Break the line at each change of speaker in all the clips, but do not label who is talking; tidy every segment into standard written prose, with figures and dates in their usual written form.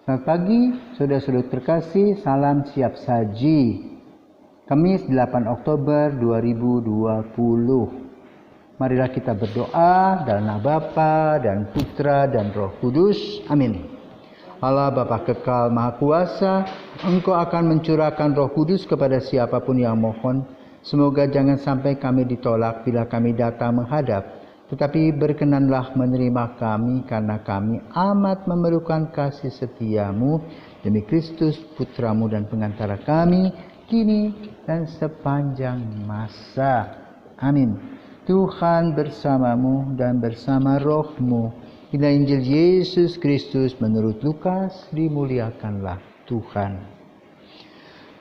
Selamat pagi, saudara-saudara terkasih, salam siap saji. Kamis 8 Oktober 2020. Marilah kita berdoa dalam nama Bapa dan Putra dan Roh Kudus. Amin. Allah Bapa kekal Maha Kuasa, Engkau akan mencurahkan Roh Kudus kepada siapapun yang mohon. Semoga jangan sampai kami ditolak bila kami datang menghadap. Tetapi berkenanlah menerima kami karena kami amat memerlukan kasih setiamu demi Kristus Putramu dan pengantara kami kini dan sepanjang masa. Amin. Tuhan bersamamu dan bersama rohmu. Inilah Injil Yesus Kristus menurut Lukas, dimuliakanlah Tuhan.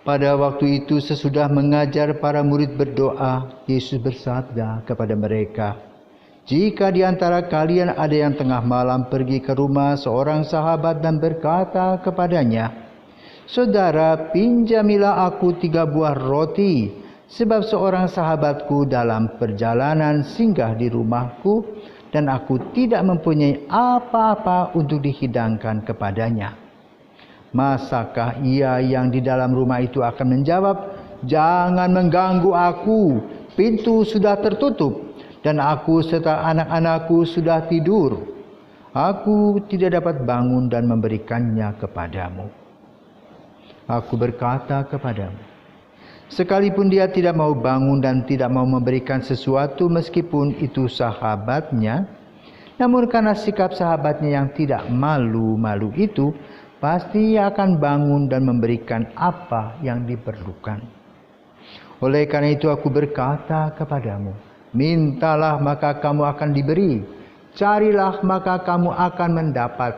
Pada waktu itu sesudah mengajar para murid berdoa, Yesus bersabda kepada mereka, "Jika di antara kalian ada yang tengah malam pergi ke rumah seorang sahabat dan berkata kepadanya, 'Saudara, pinjamilah aku 3 buah roti, sebab seorang sahabatku dalam perjalanan singgah di rumahku dan aku tidak mempunyai apa-apa untuk dihidangkan kepadanya.' Masakah ia yang di dalam rumah itu akan menjawab, 'Jangan mengganggu aku, pintu sudah tertutup dan aku serta anak-anakku sudah tidur. Aku tidak dapat bangun dan memberikannya kepadamu.' Aku berkata kepadamu, sekalipun dia tidak mau bangun dan tidak mau memberikan sesuatu meskipun itu sahabatnya, namun karena sikap sahabatnya yang tidak malu-malu itu, pasti ia akan bangun dan memberikan apa yang diperlukan. Oleh karena itu aku berkata kepadamu, mintalah maka kamu akan diberi, carilah maka kamu akan mendapat,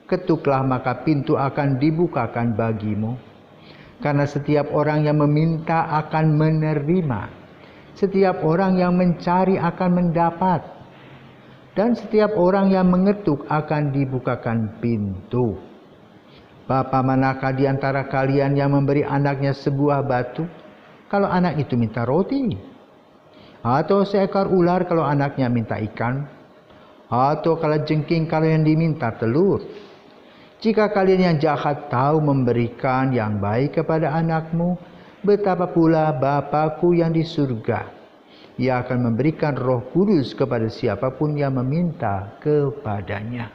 ketuklah maka pintu akan dibukakan bagimu. Karena setiap orang yang meminta akan menerima, setiap orang yang mencari akan mendapat, dan setiap orang yang mengetuk akan dibukakan pintu. Bapa manakah di antara kalian yang memberi anaknya sebuah batu kalau anak itu minta roti? Atau seekor ular kalau anaknya minta ikan? Atau kalajengking kalau yang diminta telur? Jika kalian yang jahat tahu memberikan yang baik kepada anakmu, betapa pula Bapa-Ku yang di surga. Ia akan memberikan Roh Kudus kepada siapapun yang meminta kepadanya."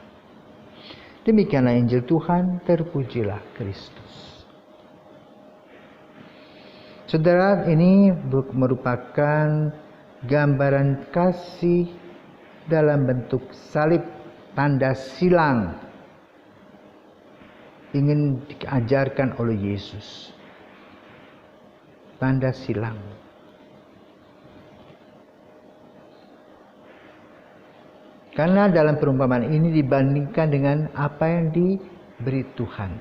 Demikianlah Injil Tuhan, terpujilah Kristus. Saudara, ini merupakan gambaran kasih dalam bentuk salib, tanda silang, ingin diajarkan oleh Yesus. Tanda silang. Karena dalam perumpamaan ini dibandingkan dengan apa yang diberi Tuhan.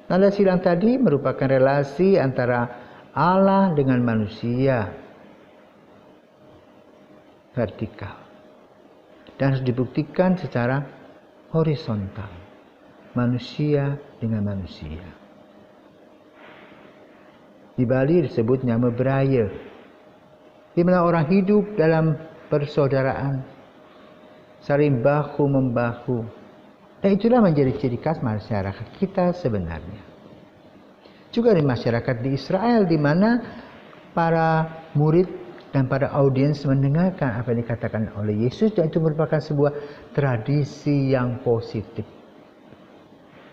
Tanda silang tadi merupakan relasi antara Allah dengan manusia, vertikal, dan harus dibuktikan secara horizontal, manusia dengan manusia. Di Bali disebutnya mebraya, di mana orang hidup dalam persaudaraan, saling bahu membahu, dan itulah menjadi ciri khas masyarakat kita sebenarnya. Juga di masyarakat di Israel, di mana para murid dan para audiens mendengarkan apa yang dikatakan oleh Yesus, dan itu merupakan sebuah tradisi yang positif.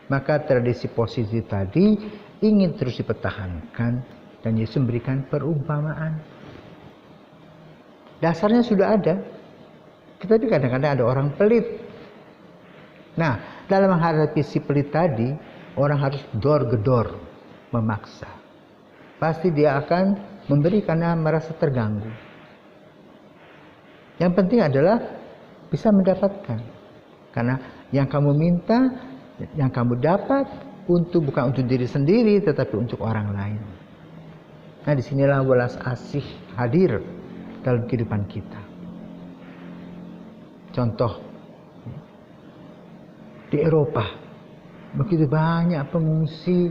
Maka tradisi positif tadi ingin terus dipertahankan, dan Yesus memberikan perumpamaan. Dasarnya sudah ada, tetapi kadang-kadang ada orang pelit. Nah, dalam menghadapi si pelit tadi, orang harus dor-gedor, memaksa. Pasti dia akan memberi karena merasa terganggu. Yang penting adalah bisa mendapatkan, karena yang kamu minta, yang kamu dapat bukan untuk diri sendiri, tetapi untuk orang lain. Nah, disinilah welas asih hadir dalam kehidupan kita. Contoh, di Eropa begitu banyak pengungsi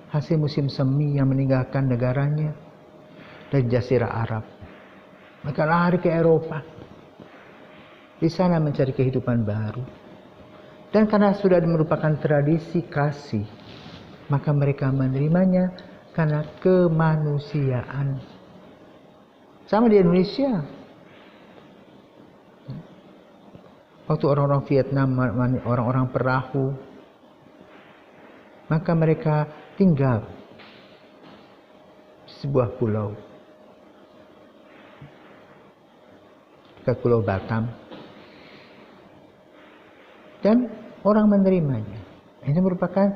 hasil musim semi yang meninggalkan negaranya dari Jazirah Arab. Mereka lari ke Eropa, di sana mencari kehidupan baru. Dan karena sudah merupakan tradisi kasih, maka mereka menerimanya karena kemanusiaan. Sama di Indonesia. Waktu orang-orang Vietnam, orang-orang perahu, maka mereka tinggal di sebuah pulau, ke Pulau Batam, dan orang menerimanya. Ini merupakan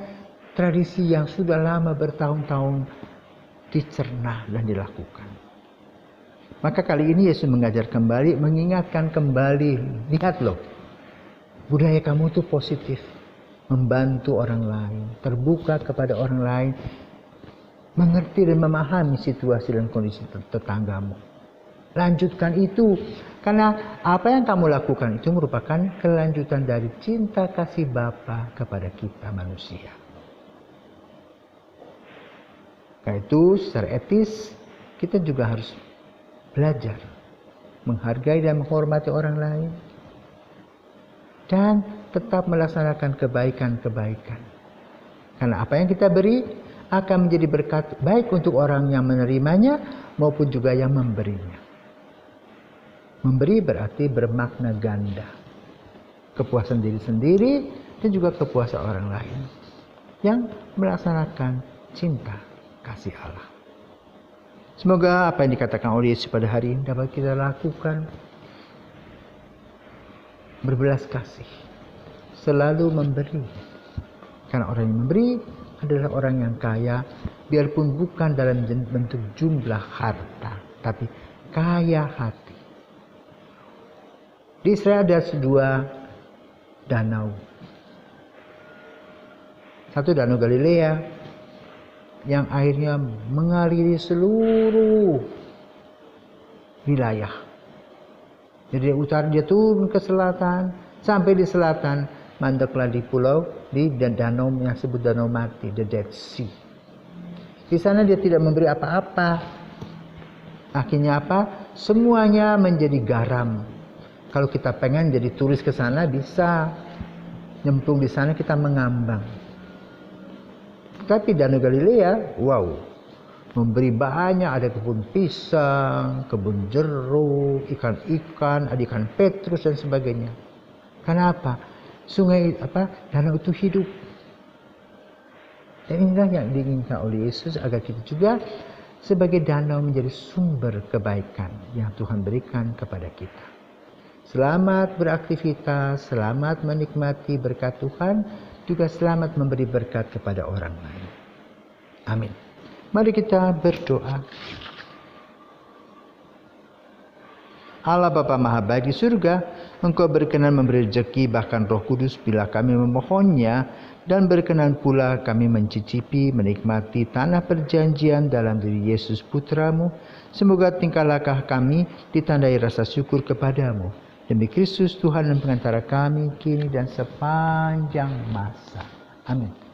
tradisi yang sudah lama bertahun-tahun dicerna dan dilakukan. Maka kali ini Yesus mengajar kembali, mengingatkan kembali, lihat loh, budaya kamu itu positif, membantu orang lain, terbuka kepada orang lain, mengerti dan memahami situasi dan kondisi tetanggamu. Lanjutkan itu, karena apa yang kamu lakukan itu merupakan kelanjutan dari cinta kasih Bapa kepada kita manusia. Karena itu secara etis kita juga harus belajar menghargai dan menghormati orang lain dan tetap melaksanakan kebaikan-kebaikan. Karena apa yang kita beri akan menjadi berkat baik untuk orang yang menerimanya maupun juga yang memberinya. Memberi berarti bermakna ganda. Kepuasan diri sendiri dan juga kepuasan orang lain yang melaksanakan cinta kasih Allah. Semoga apa yang dikatakan oleh Yesus pada hari ini dapat kita lakukan. Berbelas kasih, selalu memberi. Karena orang yang memberi adalah orang yang kaya, biarpun bukan dalam bentuk jumlah harta, tapi kaya hati. Di Israel ada dua danau. Satu danau Galilea yang airnya mengaliri seluruh wilayah. Jadi dari utara dia turun ke selatan, sampai di selatan mandeklah di pulau di danau yang disebut Danau Mati, the Dead Sea. Di sana dia tidak memberi apa-apa. Akhirnya apa? Semuanya menjadi garam. Kalau kita pengen jadi turis ke sana bisa nyemplung di sana, kita mengambang. Tapi Danau Galilea, wow, memberi banyak, ada kebun pisang, kebun jeruk, ikan-ikan, ada ikan petrus dan sebagainya. Kenapa? Sungai danau itu hidup. Dan inilah yang diinginkan oleh Yesus agar kita juga sebagai danau menjadi sumber kebaikan yang Tuhan berikan kepada kita. Selamat beraktivitas, selamat menikmati berkat Tuhan, juga selamat memberi berkat kepada orang lain. Amin. Mari kita berdoa. Allah Bapa Maha Baik di surga, Engkau berkenan memberi rezeki bahkan Roh Kudus bila kami memohonnya, dan berkenan pula kami mencicipi, menikmati tanah perjanjian dalam diri Yesus Putramu. Semoga tingkah laku kami ditandai rasa syukur kepadamu. Demi Kristus Tuhan dan pengantara kami kini dan sepanjang masa. Amin.